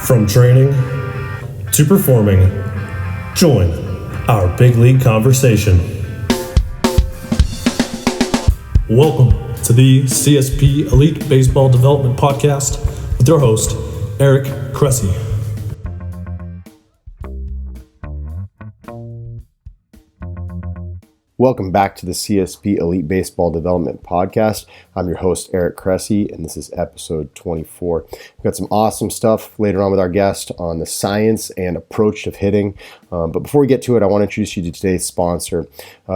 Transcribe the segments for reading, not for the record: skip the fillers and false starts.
From training to performing, join our big league conversation. Welcome to the CSP Elite Baseball Development Podcast with your host, Eric Cressey. Welcome back to the CSP Elite Baseball Development Podcast. I'm your host, Eric Cressey, and this is episode 24. We've got some awesome stuff later on with our guest on the science and approach of hitting. But before we get to it, I want to introduce you to today's sponsor.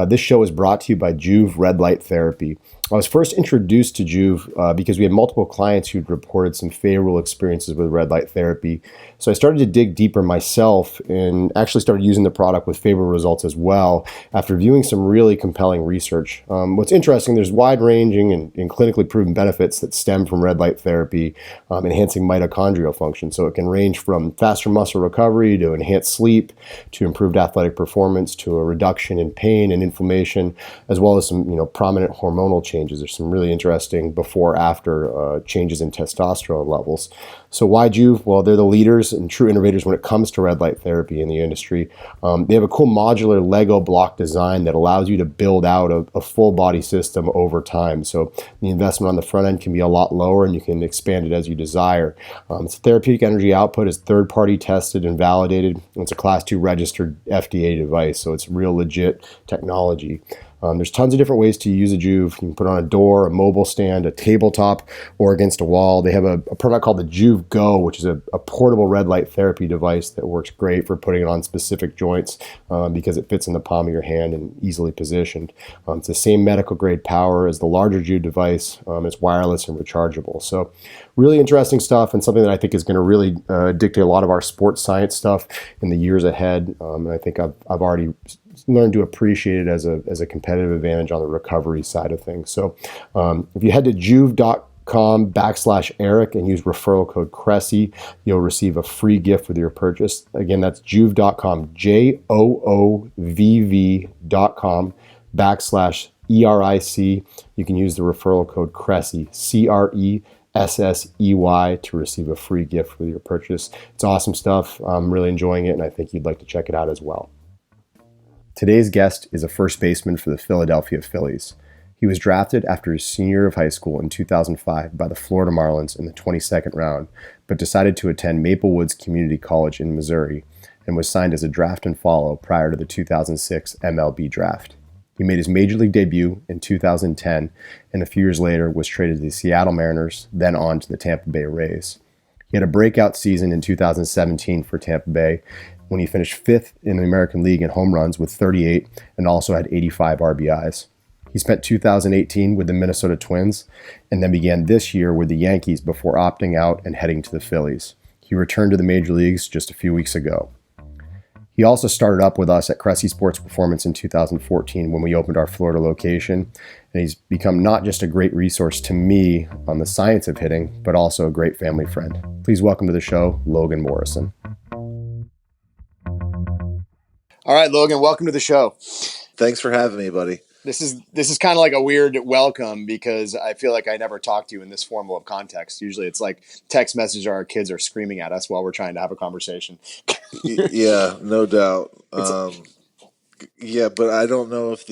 This show is brought to you by Juve Red Light Therapy. I was first introduced to Juve because we had multiple clients who'd reported some favorable experiences with red light therapy. So I started to dig deeper myself and actually started using the product with favorable results as well after viewing some really compelling research. What's interesting, there's wide-ranging and clinically proven benefits that stem from red light therapy, enhancing mitochondrial function. So it can range from faster muscle recovery to enhanced sleep to improved athletic performance to a reduction in pain and inflammation, as well as some prominent hormonal changes. There's some really interesting before-after changes in testosterone levels. So why Juve? Well, they're the leaders and true innovators when it comes to red light therapy in the industry. They have a cool modular Lego block design that allows you to build out a full body system over time. So the investment on the front end can be a lot lower and you can expand it as you desire. Its therapeutic energy output is third-party tested and validated. It's a Class 2 registered FDA device, so it's real legit technology. There's tons of different ways to use a Juve. You can put it on a door, a mobile stand, a tabletop, or against a wall. They have a product called the Juve Go, which is a portable red light therapy device that works great for putting it on specific joints because it fits in the palm of your hand and easily positioned. It's the same medical grade power as the larger Juve device. It's wireless and rechargeable. So really interesting stuff and something that I think is going to really dictate a lot of our sports science stuff in the years ahead. And I think I've already learned to appreciate it as a competitive advantage on the recovery side of things. So if you head to juve.com/Eric and use referral code Cressey, you'll receive a free gift with your purchase. Again, that's juve.com, JOOV.com/ERIC. You can use the referral code Cressey, CRESSEY, to receive a free gift with your purchase. It's awesome stuff. I'm really enjoying it, and I think you'd like to check it out as well. Today's guest is a first baseman for the Philadelphia Phillies. He was drafted after his senior year of high school in 2005 by the Florida Marlins in the 22nd round, but decided to attend Maple Woods Community College in Missouri and was signed as a draft and follow prior to the 2006 MLB draft. He made his major league debut in 2010 and a few years later was traded to the Seattle Mariners, then on to the Tampa Bay Rays. He had a breakout season in 2017 for Tampa Bay when he finished fifth in the American League in home runs with 38 and also had 85 RBIs. He spent 2018 with the Minnesota Twins and then began this year with the Yankees before opting out and heading to the Phillies. He returned to the major leagues just a few weeks ago. He also started up with us at Cressey Sports Performance in 2014 when we opened our Florida location, and he's become not just a great resource to me on the science of hitting, but also a great family friend. Please welcome to the show, Logan Morrison. All right, Logan, welcome to the show. Thanks for having me, buddy. This is kind of like a weird welcome because I feel like I never talk to you in this formal of context. Usually it's like text message or our kids are screaming at us while we're trying to have a conversation. Yeah, no doubt. Yeah, but I don't know if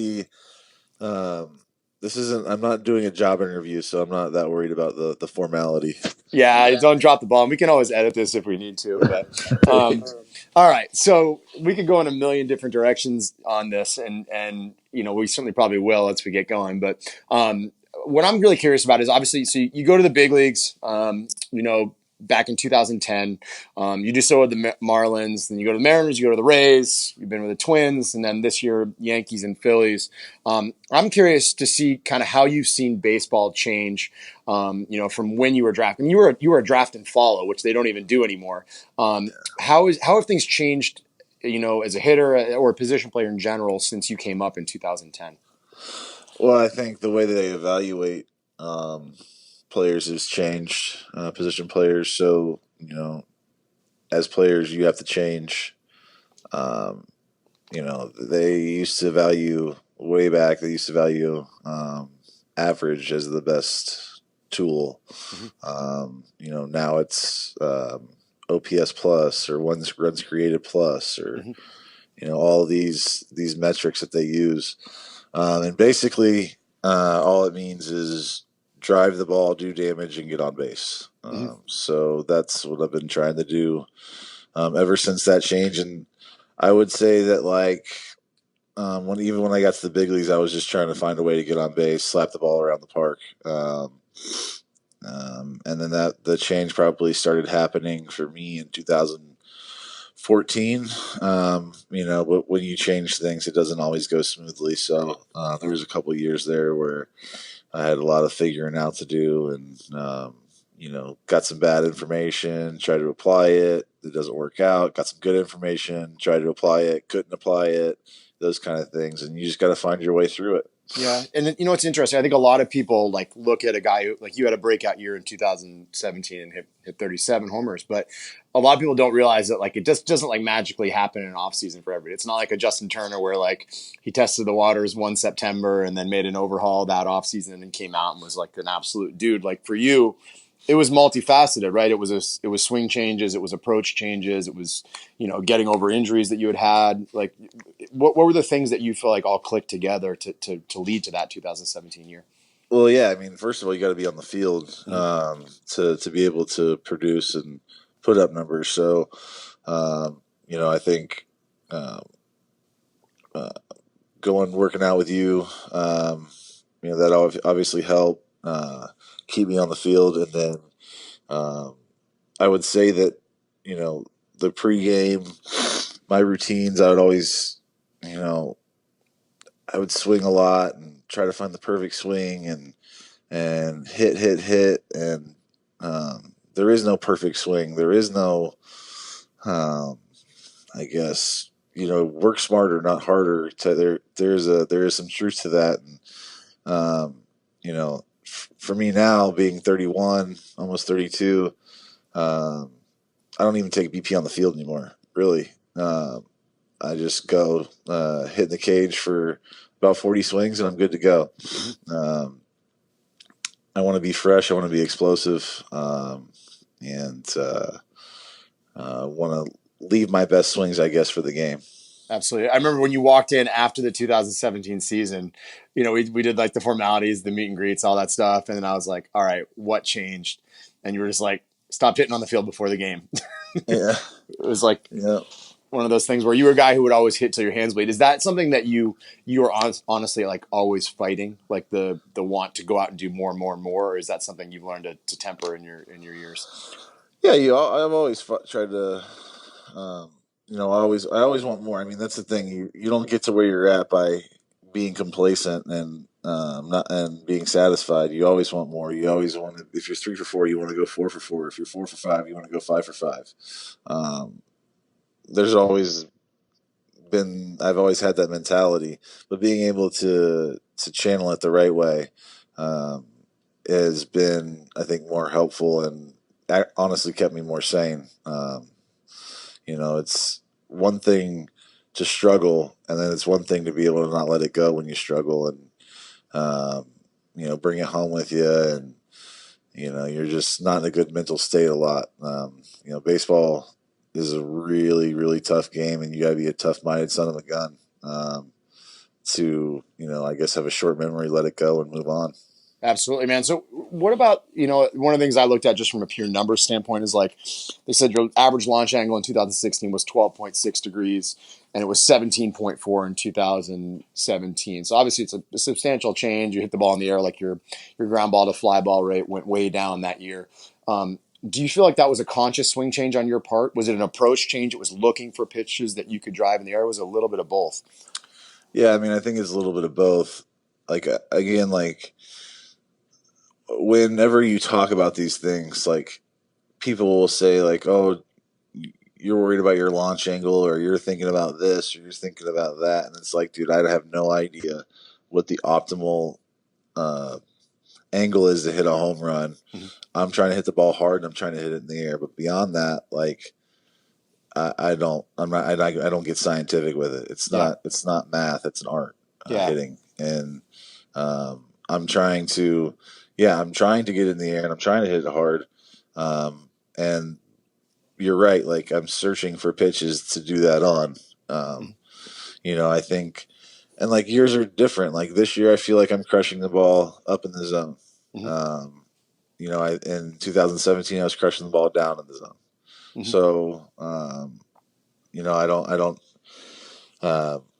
this isn't, I'm not doing a job interview, so I'm not that worried about the formality. Yeah, don't drop the ball. We can always edit this if we need to. But all right, so we could go in a million different directions on this, and we certainly probably will as we get going. But what I'm really curious about is obviously, so you go to the big leagues, back in 2010. You do so with the Marlins, then you go to the Mariners, you go to the Rays, you've been with the Twins, and then this year, Yankees and Phillies. I'm curious to see kind of how you've seen baseball change, from when you were drafted. I mean, you were a draft and follow, which they don't even do anymore. How have things changed, as a hitter or a position player in general since you came up in 2010? Well, I think the way that they evaluate players has changed, position players. So, as players, you have to change. They used to value way back. They used to value average as the best tool. Mm-hmm. Now it's OPS plus or runs created plus or all these metrics that they use, and basically all it means is drive the ball, do damage, and get on base. So that's what I've been trying to do ever since that change. And I would say that when I got to the big leagues, I was just trying to find a way to get on base, slap the ball around the park. And then the change probably started happening for me in 2014. But when you change things, it doesn't always go smoothly. So there was a couple of years there where I had a lot of figuring out to do, and got some bad information, tried to apply it, it doesn't work out. Got some good information, tried to apply it, couldn't apply it. Those kind of things, and you just got to find your way through it. Yeah, and then, it's interesting. I think a lot of people look at a guy who, you had a breakout year in 2017 and hit 37 homers, but a lot of people don't realize that it just doesn't magically happen in an off season for everybody. It's not like a Justin Turner where he tested the waters one September and then made an overhaul that off season and then came out and was an absolute dude. For you, it was multifaceted, right? It was swing changes, it was approach changes, it was getting over injuries that you had. What were the things that you feel all clicked together to lead to that 2017 year? Well, yeah, I mean, first of all, you got to be on the field to be able to produce and put up numbers. So, I think working out with you, that obviously helped keep me on the field. And then I would say that, the pregame, my routines, I would always, I would swing a lot and try to find the perfect swing and hit. And there is no perfect swing. There is no, I guess, work smarter, not harder. There is some truth to that. And, for me now, being 31, almost 32, I don't even take BP on the field anymore, really. I just go hit in the cage for about 40 swings, and I'm good to go. I want to be fresh. I want to be explosive, and want to leave my best swings, I guess, for the game. Absolutely. I remember when you walked in after the 2017 season, we did the formalities, the meet and greets, all that stuff. And then I was like, all right, what changed? And you were just stopped hitting on the field before the game. Yeah. It was one of those things where you were a guy who would always hit till your hands bleed. Is that something that you were honestly always fighting, the want to go out and do more and more and more? Or is that something you've learned to temper in your years? Yeah. I've always tried to, I always want more. I mean, that's the thing. You don't get to where you're at by being complacent and not and being satisfied. You always want more. You always want to. If you're 3 for 4, you want to go 4 for 4. If you're 4 for 5, you want to go 5 for 5. There's always been. I've always had that mentality, but being able to channel it the right way has been, I think, more helpful and honestly kept me more sane. It's one thing to struggle, and then it's one thing to be able to not let it go when you struggle and, bring it home with you. And, you're just not in a good mental state a lot. Baseball is a really, really tough game, and you got to be a tough-minded son of a gun to, I guess, have a short memory, let it go, and move on. Absolutely, man. So what about, one of the things I looked at just from a pure numbers standpoint is they said your average launch angle in 2016 was 12.6 degrees and it was 17.4 in 2017. So obviously it's a substantial change. You hit the ball in the air, your ground ball to fly ball rate went way down that year. Do you feel like that was a conscious swing change on your part? Was it an approach change? It was looking for pitches that you could drive in the air? Or was it a little bit of both? Yeah, I mean, I think it's a little bit of both. Whenever you talk about these things, people will say oh, you're worried about your launch angle, or you're thinking about this, or you're thinking about that. And it's dude, I have no idea what the optimal angle is to hit a home run. Mm-hmm. I'm trying to hit the ball hard and I'm trying to hit it in the air. But beyond that, I don't get scientific with it. It's not math. It's an art, hitting. And I'm trying to get in the air and I'm trying to hit it hard. And you're right. Like I'm searching for pitches to do that on. I think, and like years are different. Like this year, I feel like I'm crushing the ball up in the zone. In 2017, I was crushing the ball down in the zone. So, I don't.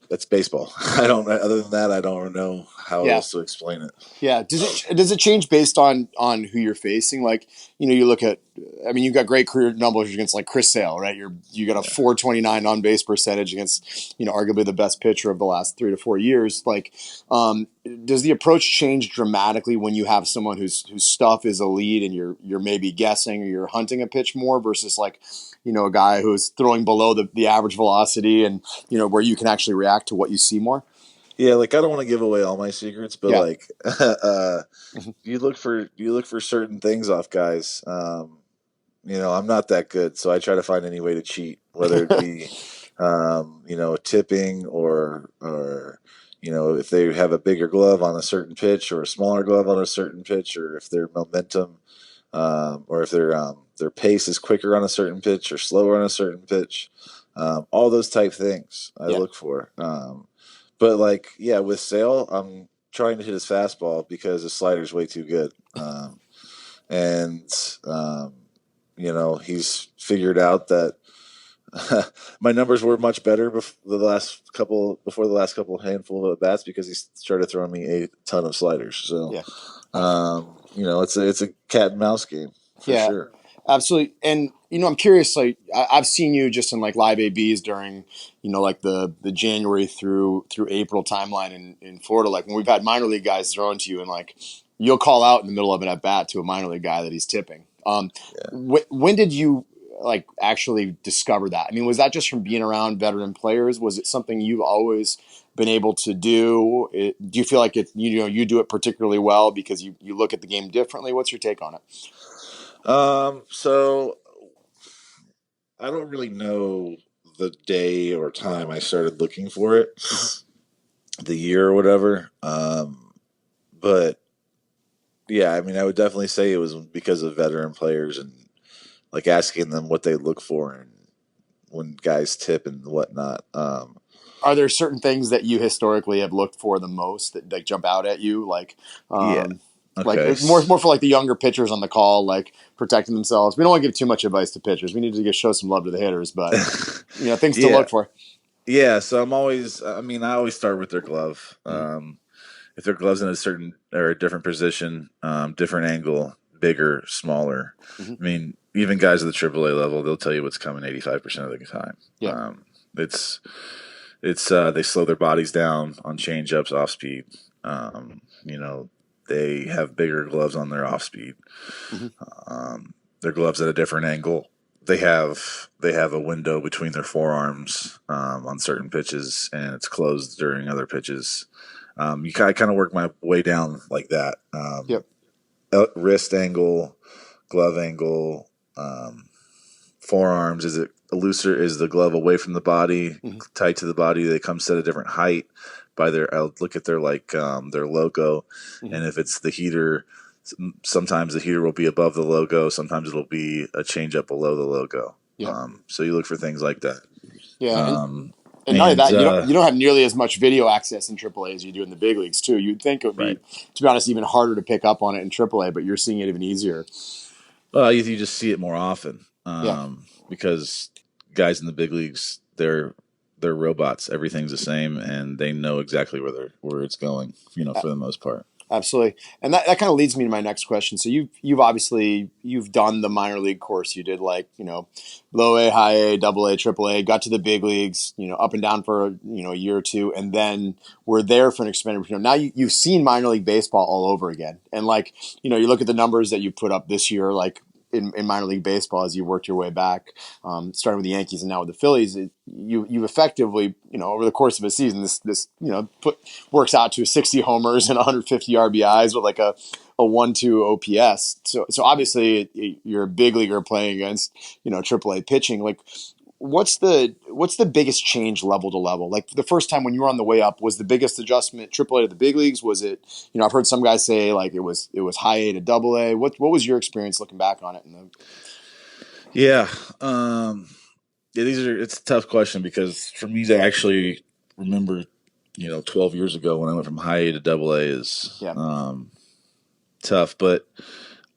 It's baseball. I don't. Other than that, I don't know how Yeah. else to explain it. Yeah. Does it change based on who you're facing? Like, you look at, I mean, you've got great career numbers against like Chris Sale, right? You got a 429 on base percentage against, arguably the best pitcher of the last 3 to 4 years. Like, does the approach change dramatically when you have someone whose stuff is elite and you're maybe guessing or you're hunting a pitch more versus like, a guy who's throwing below the average velocity and, where you can actually react to what you see more? Yeah, like I don't want to give away all my secrets, but like you look for certain things off guys. I'm not that good, so I try to find any way to cheat, whether it be tipping or if they have a bigger glove on a certain pitch or a smaller glove on a certain pitch, or if their momentum or if their pace is quicker on a certain pitch or slower on a certain pitch. All those type things I look for. But with Sale, I'm trying to hit his fastball because his slider's way too good. He's figured out that my numbers were much better before the last couple handful of at bats because he started throwing me a ton of sliders. So, it's a cat and mouse game for sure. Absolutely. And, I'm curious, like I've seen you just in like live ABs during, like the January through April timeline in Florida. Like when we've had minor league guys thrown to you and like you'll call out in the middle of an at bat to a minor league guy that he's tipping. When did you like actually discover that? I mean, was that just from being around veteran players? Was it something you've always been able to do? Do you feel like you do it particularly well because you look at the game differently? What's your take on it? So I don't really know the day or time I started looking for it, the year or whatever. But yeah, I mean, I would definitely say it was because of veteran players and like asking them what they look for and when guys tip and whatnot. Are there certain things that you historically have looked for the most that like jump out at you? Like, Okay. Like more for like the younger pitchers on the call, like protecting themselves. We don't want to give too much advice to pitchers. We need to show some love to the hitters, but things to look for. Yeah. So I always start with their glove. If their glove's in a certain or a different position, different angle, bigger, smaller. I mean, even guys at the AAA level, they'll tell you what's coming 85% of the time. Yeah. It's they slow their bodies down on change ups, off speed. They have bigger gloves on their off speed. Their gloves at a different angle. They have a window between their forearms on certain pitches, and it's closed during other pitches. I kind of work my way down like that. Wrist angle, glove angle, forearms. Is it looser? Is the glove away from the body, tight to the body? They come set a different height. I'll look at their logo, and if it's the heater, sometimes the heater will be above the logo. Sometimes it'll be a change up below the logo. So you look for things like that. And not only that, you don't have nearly as much video access in AAA as you do in the big leagues too. You'd think it would be, to be honest, even harder to pick up on it in AAA, but you're seeing it even easier. Well, you just see it more often because guys in the big leagues, they're robots. Everything's the same, and they know exactly where it's going. For the most part. Absolutely. And that kind of leads me to my next question. So you've done the minor league course. You did low A, high A, double A, triple A, got to the big leagues, up and down for a year or two, and then we're there for an extended period. Now you've seen minor league baseball all over again. And you look at the numbers that you put up this year, in minor league baseball as you worked your way back, starting with the Yankees and now with the Phillies, you effectively, over the course of a season, this works out to 60 homers and 150 RBIs with a 1.2 OPS. So obviously you're a big leaguer playing against, AAA pitching. What's the biggest change level to level? Like the first time when you were on the way up, was the biggest adjustment AAA to the big leagues? Was it, I've heard some guys say it was high A to double A. What was your experience looking back on it? Yeah. Yeah, it's a tough question because for me to actually remember, 12 years ago when I went from high A to double A is Yeah. tough. But,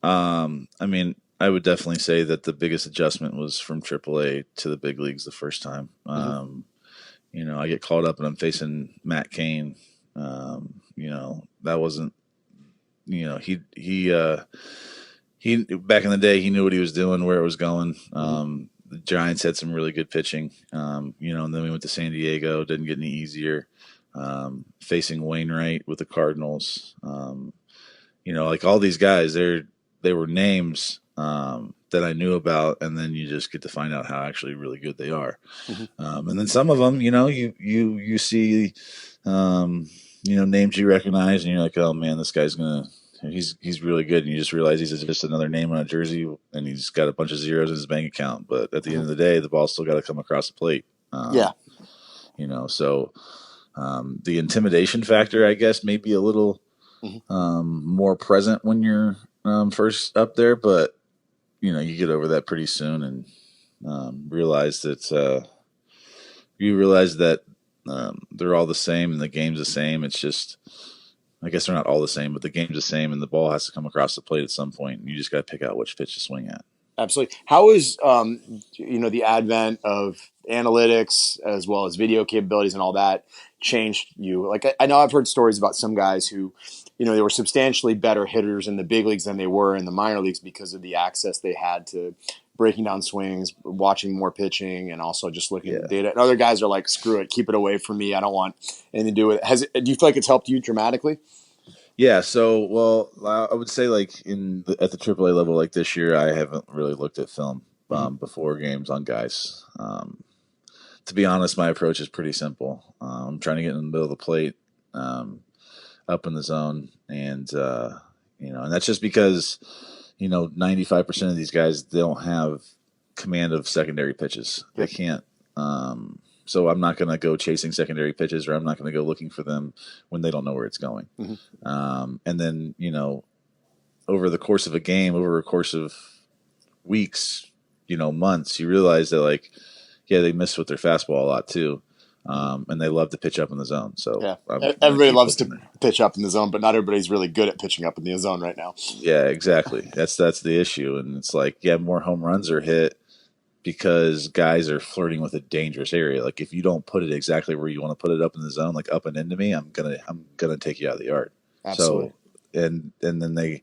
I mean, I would definitely say that the biggest adjustment was from triple A to the big leagues the first time. I get called up and I'm facing Matt Cain. That wasn't, he back in the day, he knew what he was doing, where it was going. The Giants had some really good pitching, and then we went to San Diego. Didn't get any easier. Facing Wainwright with the Cardinals, like all these guys, they were names that I knew about, and then you just get to find out how actually really good they are. And then some of them, you see, names you recognize, and you're like, oh man, this guy's gonna. He's really good, and you just realize he's just another name on a jersey, and he's got a bunch of zeros in his bank account. But at the end of the day, the ball's still got to come across the plate. Yeah. So the intimidation factor, I guess, may be a little more present when you're first up there, but you get over that pretty soon and realize that they're all the same and the game's the same. It's just, I guess they're not all the same, but the game's the same, and the ball has to come across the plate at some point. And you just got to pick out which pitch to swing at. Absolutely. How is the advent of analytics as well as video capabilities and all that changed you? Like I know I've heard stories about some guys who, they were substantially better hitters in the big leagues than they were in the minor leagues because of the access they had to breaking down swings, watching more pitching, and also just looking at the data. And other guys are like, screw it, keep it away from me. I don't want anything to do with it. Do you feel like it's helped you dramatically? Yeah, so I would say like at the AAA level, like this year, I haven't really looked at film before games on guys. To be honest, my approach is pretty simple. I'm trying to get in the middle of the plate, up in the zone, and and that's just because 95% of these guys, they don't have command of secondary pitches. They can't. So I'm not going to go chasing secondary pitches, or I'm not going to go looking for them when they don't know where it's going. And then, over the course of a game, over a course of weeks, months, you realize that they miss with their fastball a lot too. And they love to pitch up in the zone. So everybody loves to pitch up in the zone, but not everybody's really good at pitching up in the zone right now. Yeah, exactly. That's the issue. And it's more home runs are hit because guys are flirting with a dangerous area. Like if you don't put it exactly where you want to put it up in the zone, like up and into me, I'm gonna take you out of the yard. Absolutely. So and then they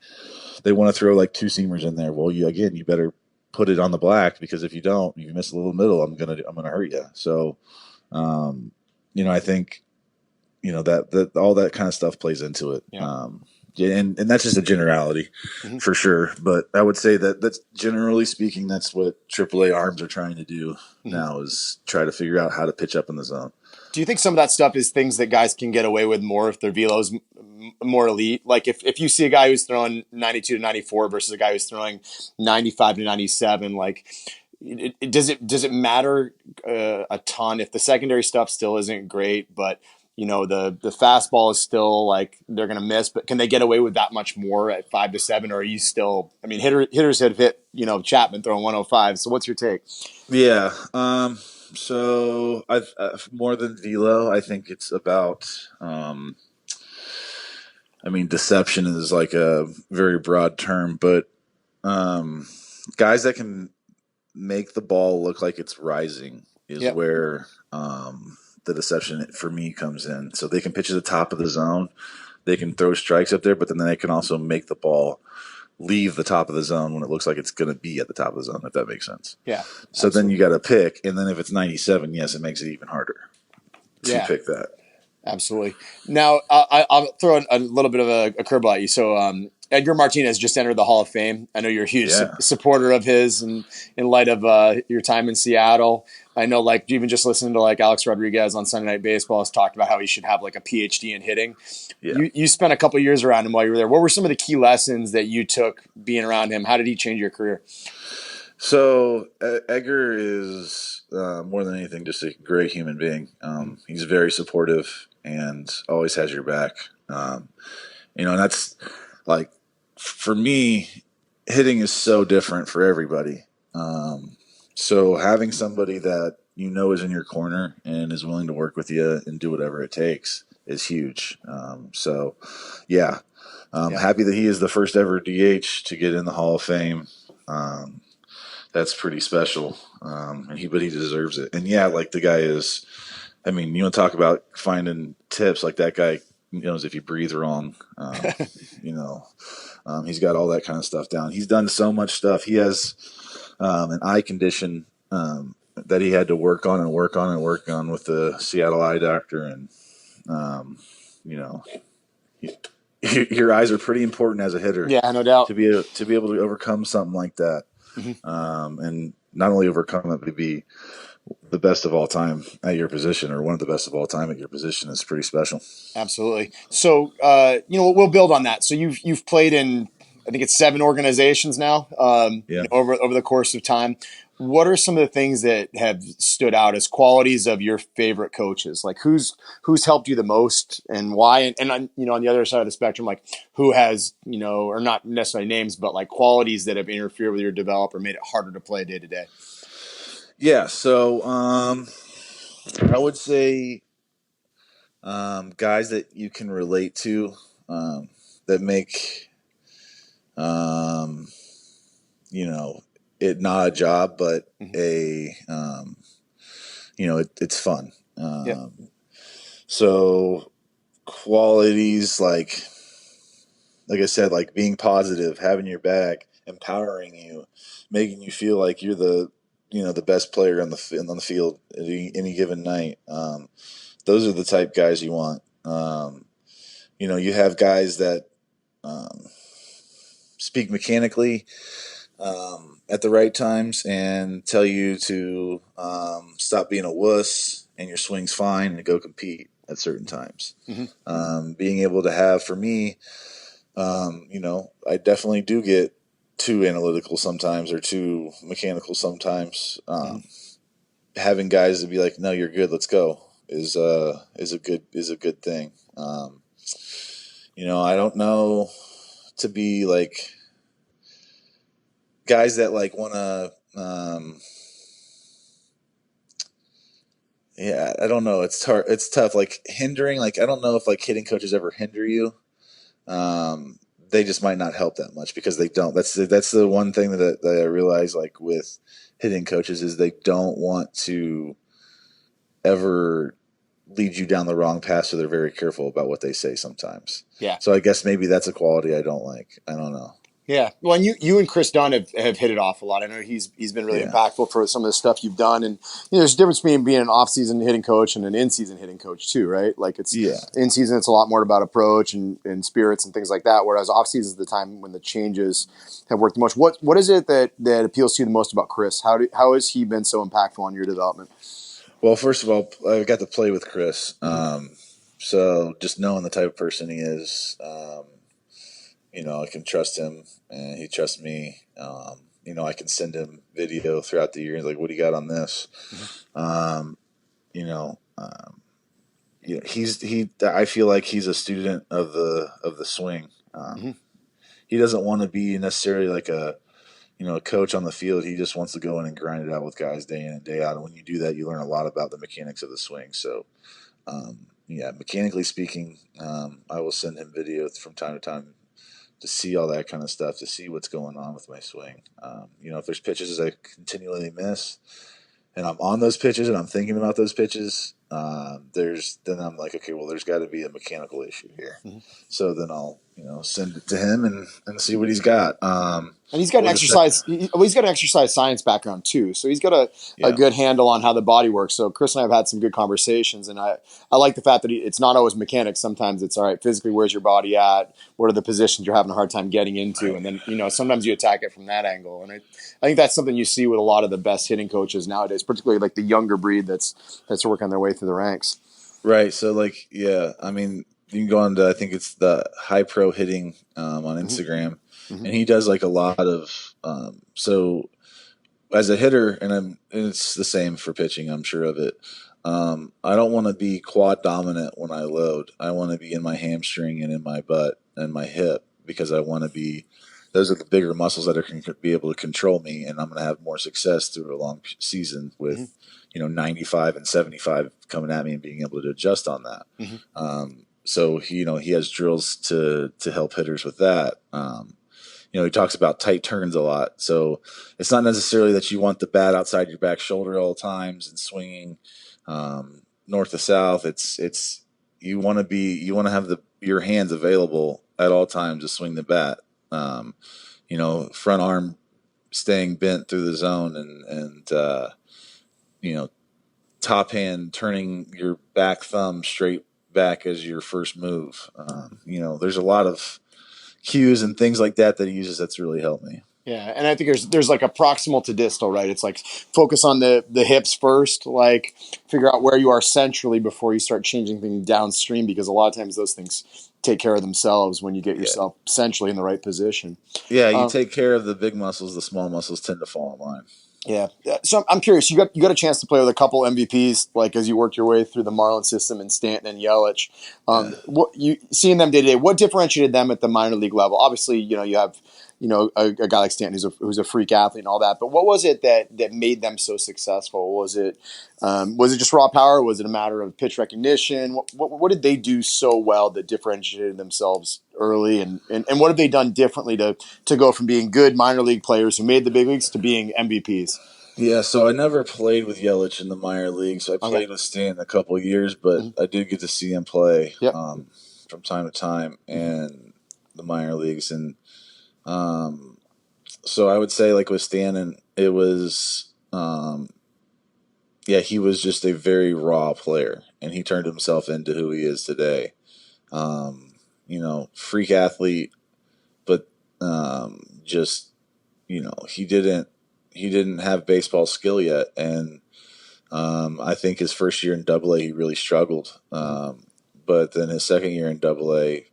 want to throw like two seamers in there. Well, you better put it on the black, because if you don't, you miss a little middle, I'm gonna hurt you. So, I think that all that kind of stuff plays into it. Yeah. And that's just a generality for sure. But I would say that's generally speaking, that's what AAA arms are trying to do now, is try to figure out how to pitch up in the zone. Do you think some of that stuff is things that guys can get away with more if their velo's more elite? Like if you see a guy who's throwing 92 to 94 versus a guy who's throwing 95 to 97, like does it matter a ton if the secondary stuff still isn't great, but the fastball is still like they're going to miss, but can they get away with that much more at 5 to 7? Or are you still, hitters have hit, Chapman throwing 105. So what's your take? Yeah. So I've more than velo, I think it's about, deception is like a very broad term, but, guys that can make the ball look like it's rising is where, the deception for me comes in. So they can pitch at the top of the zone. They can throw strikes up there, but then they can also make the ball leave the top of the zone when it looks like it's going to be at the top of the zone, if that makes sense. Yeah. So absolutely. Then you got to pick, and then if it's 97, yes, it makes it even harder to pick that. Absolutely. Now, I'll throw a little bit of a curveball at you. So Edgar Martinez just entered the Hall of Fame. I know you're a huge supporter of his, and in light of your time in Seattle. I know, even just listening to Alex Rodriguez on Sunday Night Baseball has talked about how he should have a PhD in hitting. Yeah. You spent a couple of years around him while you were there. What were some of the key lessons that you took being around him? How did he change your career? So Edgar is more than anything just a great human being. He's very supportive and always has your back. And that's for me, hitting is so different for everybody. So having somebody that is in your corner and is willing to work with you and do whatever it takes is huge. Yeah, happy that he is the first ever DH to get in the Hall of Fame. That's pretty special, but he deserves it. And yeah, like the guy is. I mean, you want to talk about finding tips, like that guy knows if you breathe wrong. He's got all that kind of stuff down. He's done so much stuff. He has an eye condition that he had to work on with the Seattle eye doctor, and your eyes are pretty important as a hitter. Yeah, no doubt. To be able to overcome something like that, and not only overcome it, but be the best of all time at your position, or one of the best of all time at your position, is pretty special. Absolutely. So, we'll build on that. So you've played in, I think it's 7 organizations now, over the course of time. What are some of the things that have stood out as qualities of your favorite coaches? Like who's helped you the most and why? And on the other side of the spectrum, like who has, or not necessarily names, but like qualities that have interfered with your develop or made it harder to play day to day? Yeah. So, I would say, guys that you can relate to, that make, it not a job, but it's fun. So qualities like I said, like being positive, having your back, empowering you, making you feel like you're the best player on the field at any given night. Those are the type guys you want. You have guys that speak mechanically at the right times and tell you to stop being a wuss and your swing's fine and go compete at certain times. Being able to have, for me, I definitely do get too analytical sometimes or too mechanical sometimes. Having guys to be like, no, you're good, let's go, is a good thing. I don't know, to be like guys that like want to, I don't know. It's tough. Like hindering, like, I don't know if like hitting coaches ever hinder you. They just might not help that much because they don't. That's the one thing that I realize, like with hitting coaches, is they don't want to ever lead you down the wrong path, so they're very careful about what they say sometimes. Yeah. So I guess maybe that's a quality I don't like. I don't know. Yeah. Well, and you and Chris Dunn have hit it off a lot. I know he's been really impactful for some of the stuff you've done. And there's a difference between being an off-season hitting coach and an in-season hitting coach too, right? Like it's in-season, it's a lot more about approach and spirits and things like that. Whereas off-season is the time when the changes have worked the most. What is it that appeals to you the most about Chris? How has he been so impactful on your development? Well, first of all, I got to play with Chris. So just knowing the type of person he is, I can trust him and he trusts me. I can send him video throughout the year. He's like, what do you got on this? I feel like he's a student of the swing. He doesn't want to be necessarily like a coach on the field. He just wants to go in and grind it out with guys day in and day out. And when you do that, you learn a lot about the mechanics of the swing. So, mechanically speaking, I will send him video from time to time to see all that kind of stuff, to see what's going on with my swing. If there's pitches I continually miss and I'm on those pitches and I'm thinking about those pitches, then I'm like, okay, well, there's got to be a mechanical issue here. So then I'll, send it to him and see what he's got. And he's got an exercise. He's got an exercise science background too, so he's got a good handle on how the body works. So Chris and I have had some good conversations, and I like the fact that it's not always mechanics. Sometimes it's all right physically. Where's your body at? What are the positions you're having a hard time getting into? And then sometimes you attack it from that angle. And I think that's something you see with a lot of the best hitting coaches nowadays, particularly like the younger breed that's working their way through the ranks. Right. So I mean, you can go on to, I think it's the High Pro Hitting on Instagram. And he does like a lot of so as a hitter, and it's the same for pitching, I'm sure of it. I don't want to be quad dominant when I load. I want to be in my hamstring and in my butt and my hip, because I want to be those are the bigger muscles that are going to be able to control me, and I'm going to have more success through a long season with 95 and 75 coming at me and being able to adjust on that. So he has drills to help hitters with that. He talks about tight turns a lot. So it's not necessarily that you want the bat outside your back shoulder all the times and swinging north to south. It's you want to have your hands available at all times to swing the bat. Front arm staying bent through the zone and top hand turning your back thumb straight back as your first move. There's a lot of cues and things like that he uses that's really helped me. Yeah, and I think there's like a proximal to distal, right? It's like focus on the hips first, like figure out where you are centrally before you start changing things downstream, because a lot of times those things take care of themselves when you get yourself centrally in the right position. Yeah, you take care of the big muscles, the small muscles tend to fall in line. Yeah. So I'm curious. You got a chance to play with a couple MVPs, like as you worked your way through the Marlins system, and Stanton and Yelich. What you seeing them day to day? What differentiated them at the minor league level? Obviously, you have a guy like Stanton who's a freak athlete and all that. But what was it that made them so successful? Was it just raw power? Was it a matter of pitch recognition? What did they do so well that differentiated themselves early? And what have they done differently to go from being good minor league players who made the big leagues to being MVPs? Yeah, so I never played with Yelich in the minor leagues. I played with Stanton a couple of years, but I did get to see him play from time to time in the minor leagues. And so I would say, like with Stanton, it was he was just a very raw player, and he turned himself into who he is today. Freak athlete, but he didn't have baseball skill yet, and I think his first year in Double A he really struggled. But then his second year in Double A,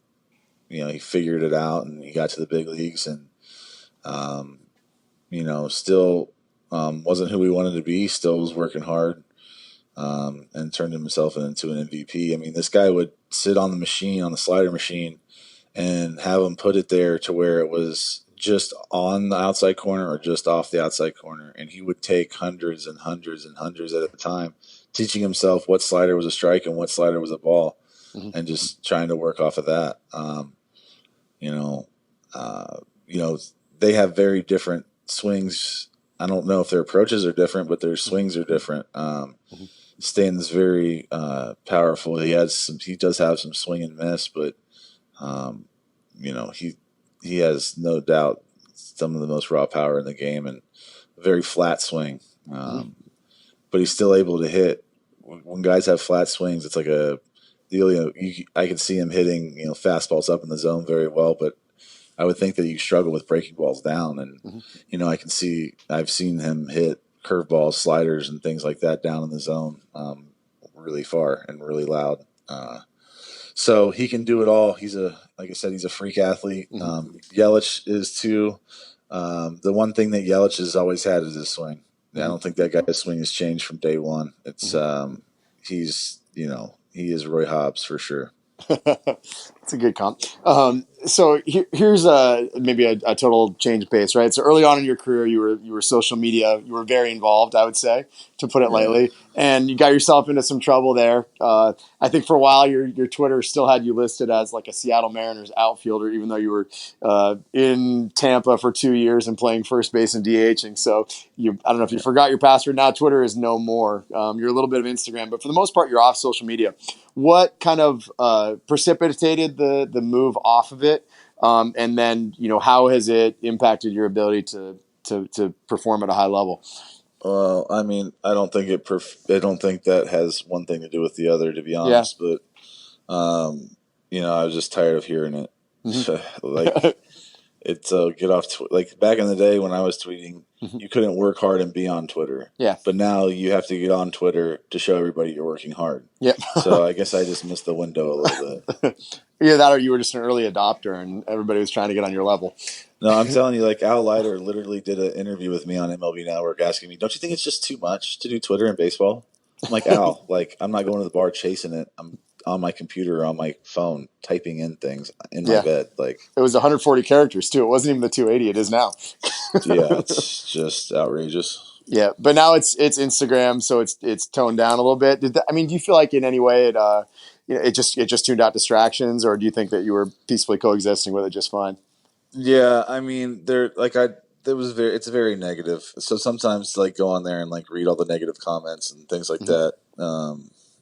he figured it out and he got to the big leagues, and still wasn't who he wanted to be. Still was working hard, and turned himself into an MVP. I mean, this guy would sit on the slider machine, and have him put it there to where it was just on the outside corner or just off the outside corner. And he would take hundreds and hundreds and hundreds at a time, teaching himself what slider was a strike and what slider was a ball, and just trying to work off of that. They have very different swings. I don't know if their approaches are different, but their swings are different. Stanton's very powerful. He does have some swing and miss, but he has no doubt some of the most raw power in the game and a very flat swing. But he's still able to hit. When guys have flat swings, it's like a deal. I can see him hitting fastballs up in the zone very well, but I would think that you struggle with breaking balls down. And I've seen him hit curveballs, sliders, and things like that down in the zone really far and really loud. So he can do it all. Like I said, he's a freak athlete. Yelich is too. The one thing that Yelich has always had is his swing. I don't think that guy's swing has changed from day one. It's he is Roy Hobbs for sure. That's a good comp. So here's maybe a total change of pace, right? So early on in your career, you were social media, you were very involved, I would say, to put it lightly, and you got yourself into some trouble there. I think for a while, your Twitter still had you listed as like a Seattle Mariners outfielder, even though you were in Tampa for 2 years and playing first base and DHing. So I don't know if you forgot your password. Now Twitter is no more. You're a little bit of Instagram, but for the most part, you're off social media. What kind of precipitated the move off of it, and then how has it impacted your ability to perform at a high level? Well, I mean, I don't think that has one thing to do with the other, to be honest. Yeah. But I was just tired of hearing it. Like it's get off. Like back in the day when I was tweeting, you couldn't work hard and be on Twitter. Yeah. But now you have to get on Twitter to show everybody you're working hard. Yep. So I guess I just missed the window a little bit. Yeah, that or you were just an early adopter and everybody was trying to get on your level. No, I'm telling you, like Al Leiter literally did an interview with me on MLB Network asking me, don't you think it's just too much to do Twitter and baseball? I'm like, Al, like I'm not going to the bar chasing it. I'm on my computer or on my phone typing in things in my bed. Like, it was 140 characters too. It wasn't even the 280 it is now. yeah, it's just outrageous. Yeah, but now it's Instagram, so it's toned down a little bit. I mean, do you feel like in any way it just tuned out distractions, or do you think that you were peacefully coexisting with it just fine? Yeah, I mean, it's very negative. So sometimes like go on there and like read all the negative comments and things like that.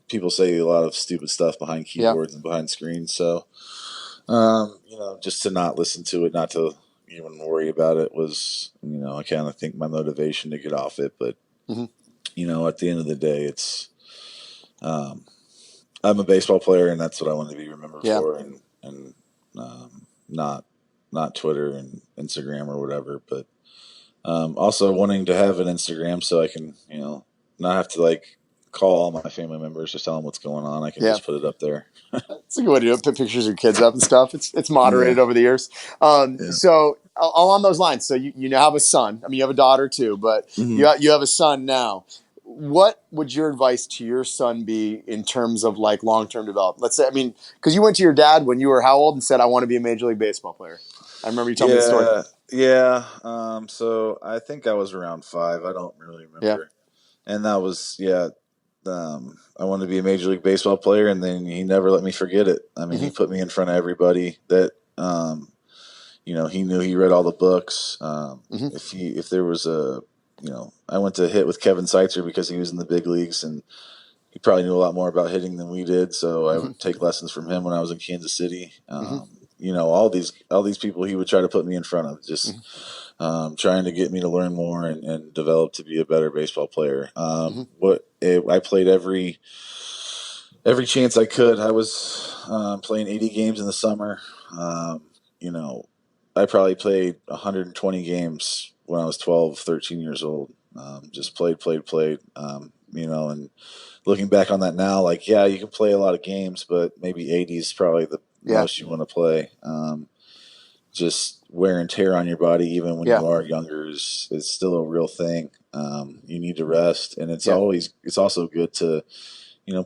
People say a lot of stupid stuff behind Yeah. keyboards and behind screens. So, just to not listen to it, not to even worry about it was, I kind of think my motivation to get off it. But, Mhm. At the end of the day, um, I'm a baseball player and that's what I want to be remembered Yeah. for. And not Twitter and Instagram or whatever, but also wanting to have an Instagram so I can, not have to like call all my family members to tell them what's going on. I can Yeah. just put it up there. It's a good way to do it. Put pictures of your kids up and stuff. It's moderated Yeah. over the years. Yeah. So along those lines, so you now have a son. I mean, you have a daughter too, but you have a son now. What would your advice to your son be in terms of like long-term development? Let's say, I mean, because you went to your dad when you were how old and said, I want to be a Major League Baseball player. I remember you telling me the story. Yeah. So I think I was around 5. I don't really remember. Yeah. And that was, I wanted to be a Major League Baseball player, and then he never let me forget it. I mean, he put me in front of everybody that, he knew he read all the books. If there was I went to hit with Kevin Seitzer because he was in the big leagues, and he probably knew a lot more about hitting than we did. So I would take lessons from him when I was in Kansas City. All these people he would try to put me in front of, just trying to get me to learn more and develop to be a better baseball player. I played every chance I could. I was playing 80 games in the summer. I probably played 120 games when I was 12, 13 years old. Just played. And looking back on that now, like, yeah, you can play a lot of games, but maybe 80 is probably the most you want to play. Just wear and tear on your body, even when you are younger, is still a real thing. You need to rest, and it's also good to,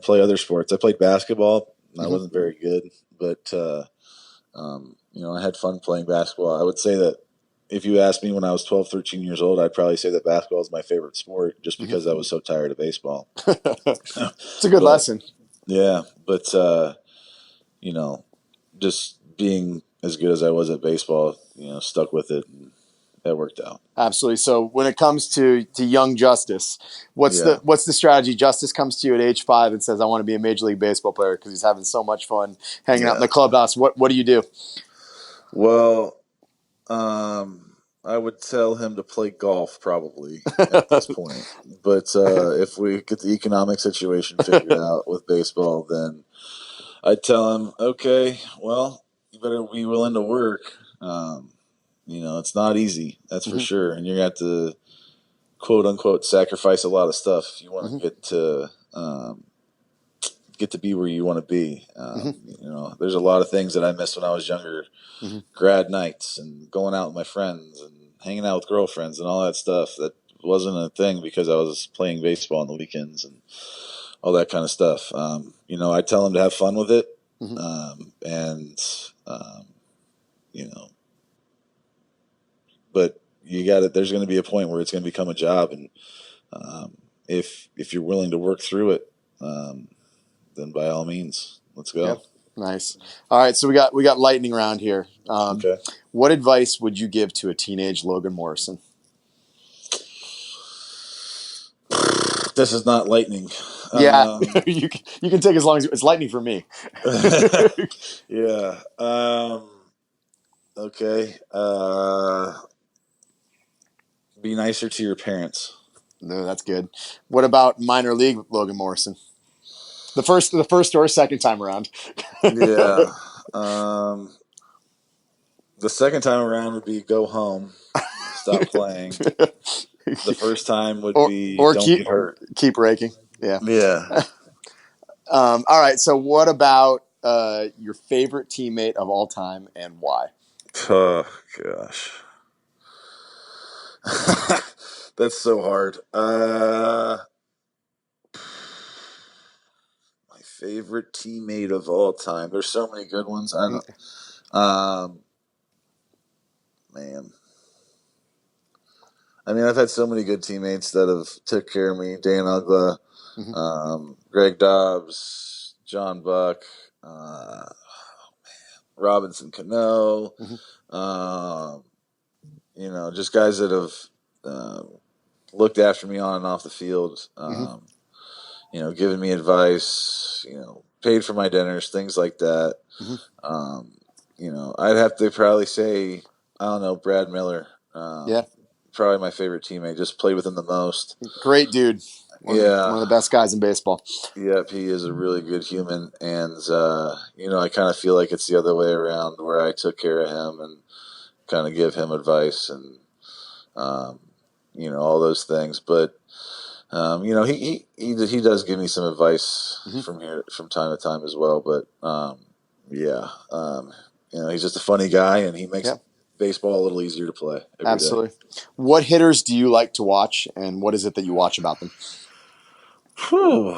play other sports. I played basketball. I wasn't very good, but I had fun playing basketball. I would say that if you asked me when I was 12, 13 years old, I'd probably say that basketball is my favorite sport just because I was so tired of baseball. It's a good lesson. Yeah, but just being as good as I was at baseball, stuck with it, and that worked out. Absolutely. So when it comes to young Justice, what's the strategy? Justice comes to you at age 5 and says, I want to be a Major League Baseball player because he's having so much fun hanging out in the clubhouse. What do you do? Well, I would tell him to play golf probably at this point. But if we get the economic situation figured out with baseball, then I'd tell him, okay, well, you better be willing to work. It's not easy, that's for sure. And you're going to have to, quote unquote, sacrifice a lot of stuff if you want to get to be where you want to be. There's a lot of things that I missed when I was younger. Grad nights and going out with my friends and hanging out with girlfriends and all that stuff. That wasn't a thing because I was playing baseball on the weekends and all that kind of stuff. I tell them to have fun with it. But there's going to be a point where it's going to become a job. And if you're willing to work through it, then by all means, let's go. Yep. Nice. All right. So we got lightning round here. Okay. What advice would you give to a teenage Logan Morrison? This is not lightning. Yeah, you can take as long as it's lightning for me. Yeah. Okay. Be nicer to your parents. No, that's good. What about minor league Logan Morrison? The first or second time around? Yeah. The second time around would be go home, stop playing. The first time would be don't get hurt. Keep raking. Yeah. Yeah. All right. So what about your favorite teammate of all time and why? Oh gosh. That's so hard. My favorite teammate of all time. There's so many good ones. I don't. Man. I mean, I've had so many good teammates that have took care of me. Dan Ugla, Greg Dobbs, John Buck, Robinson Cano. Just guys that have looked after me on and off the field. Giving me advice. Paid for my dinners, things like that. I'd have to probably say, I don't know, Brad Miller. Probably my favorite teammate. Just played with him the most. Great dude. One of the best guys in baseball. Yep, he is a really good human, and I kind of feel like it's the other way around, where I took care of him and kind of give him advice and all those things. But he does give me some advice from time to time as well. But he's just a funny guy, and he makes baseball a little easier to play. Absolutely. Day. What hitters do you like to watch, and what is it that you watch about them? Whew.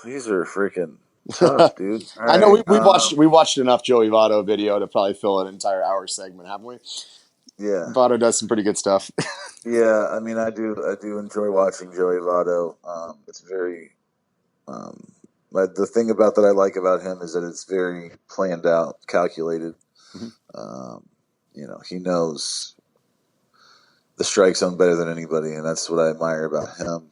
These are freaking tough, dude. I know we watched enough Joey Votto video to probably fill an entire hour segment, haven't we? Yeah, Votto does some pretty good stuff. Yeah, I mean, I do enjoy watching Joey Votto. It's very, but the thing about that I like about him is that it's very planned out, calculated. He knows the strike zone better than anybody, and that's what I admire about him.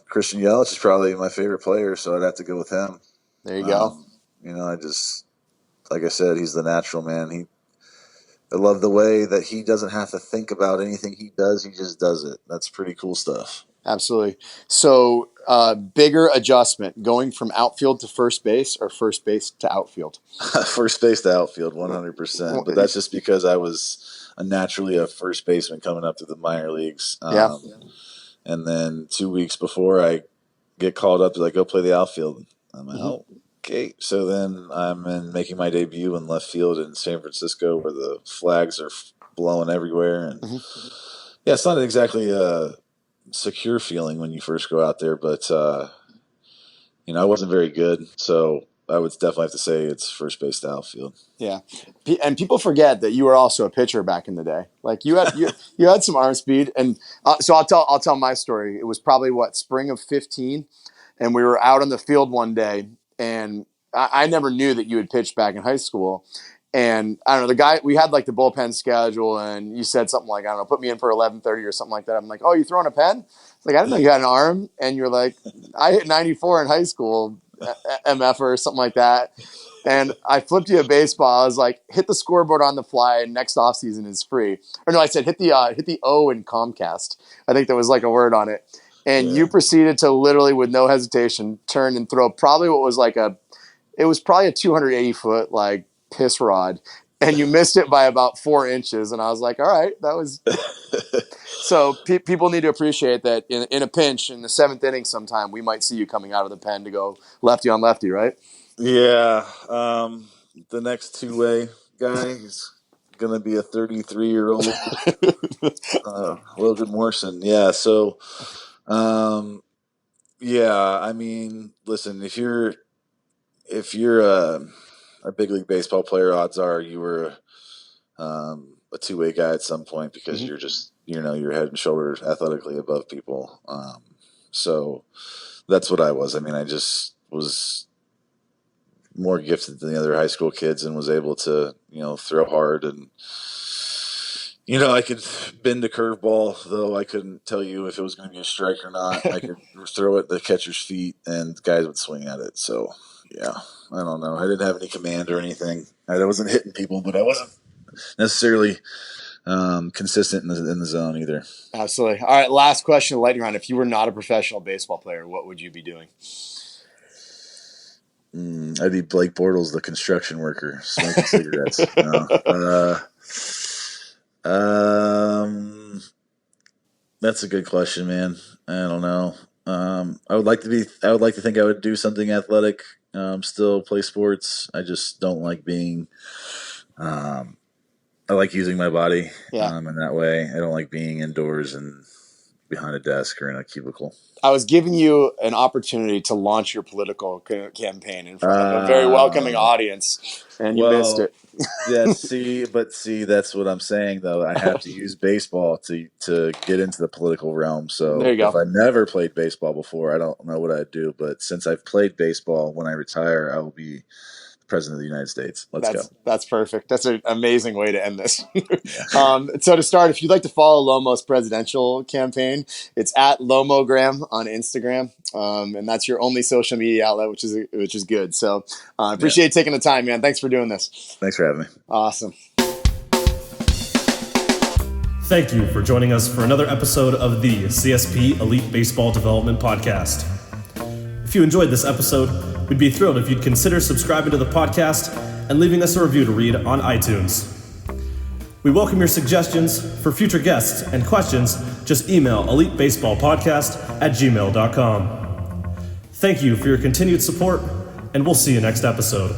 Christian Yelich is probably my favorite player, so I'd have to go with him. There you go. I just, like I said, he's the natural man. I love the way that he doesn't have to think about anything he does. He just does it. That's pretty cool stuff. Absolutely. So, bigger adjustment, going from outfield to first base or first base to outfield? First base to outfield, 100%. But that's just because I was naturally a first baseman coming up to the minor leagues. And then 2 weeks before I get called up to go play the outfield, I'm like, oh, okay. So then I'm making my debut in left field in San Francisco, where the flags are blowing everywhere. And it's not exactly a secure feeling when you first go out there, but I wasn't very good, so I would definitely have to say it's first base to outfield. Yeah, and people forget that you were also a pitcher back in the day. Like you had some arm speed, and so I'll tell my story. It was probably spring of 2015, and we were out on the field one day, and I never knew that you had pitched back in high school. And I don't know, the guy, we had the bullpen schedule, and you said something like, I don't know, put me in for 11:30 or something like that. I'm like, oh, you throwing a pen? It's like, I didn't know you had an arm. And you're like, I hit 94 in high school, MF or something like that. And I flipped you a baseball. I was like, hit the scoreboard on the fly, and next offseason is free. Or no, I said, hit the O in Comcast. I think there was a word on it. And you proceeded to literally, with no hesitation, turn and throw probably what was it was probably a 280-foot, piss rod, and you missed it by about 4 inches. And I was like, all right, that was so people need to appreciate that in a pinch in the 7th inning sometime we might see you coming out of the pen to go lefty on lefty, right? The next two-way guy is gonna be a 33-year-old Logan Morrison. So I mean, listen, if you're a big league baseball player, odds are you were a two-way guy at some point, because you're just, you're head and shoulders athletically above people. So that's what I was. I mean, I just was more gifted than the other high school kids and was able to, throw hard. And, I could bend a curveball, though I couldn't tell you if it was going to be a strike or not. I could throw it at the catcher's feet and guys would swing at it. So, I don't know. I didn't have any command or anything. I wasn't hitting people, but I wasn't necessarily consistent in the zone either. Absolutely. All right, last question, lightning round. If you were not a professional baseball player, what would you be doing? I'd be Blake Bortles, the construction worker, smoking cigarettes. That's a good question, man. I don't know. I would like to think I would do something athletic. Still play sports. I just don't like being. I like using my body in that way. I don't like being indoors and behind a desk or in a cubicle. I was giving you an opportunity to launch your political campaign in front of a very welcoming audience, and you missed it. See, that's what I'm saying, though. I have to use baseball to get into the political realm. So There you go. if I never played baseball before, I don't know what I'd do. But since I've played baseball, when I retire, I will be President of the United States. Let's go. That's perfect. That's an amazing way to end this. So to start, if you'd like to follow Lomo's presidential campaign, it's at Lomogram on Instagram, and that's your only social media outlet, which is good. So I appreciate taking the time, man. Thanks for doing this. Thanks for having me. Awesome. Thank you for joining us for another episode of the CSP Elite Baseball Development Podcast. If you enjoyed this episode, we'd be thrilled if you'd consider subscribing to the podcast and leaving us a review to read on iTunes. We welcome your suggestions for future guests and questions. Just email elitebaseballpodcast@gmail.com. Thank you for your continued support, and we'll see you next episode.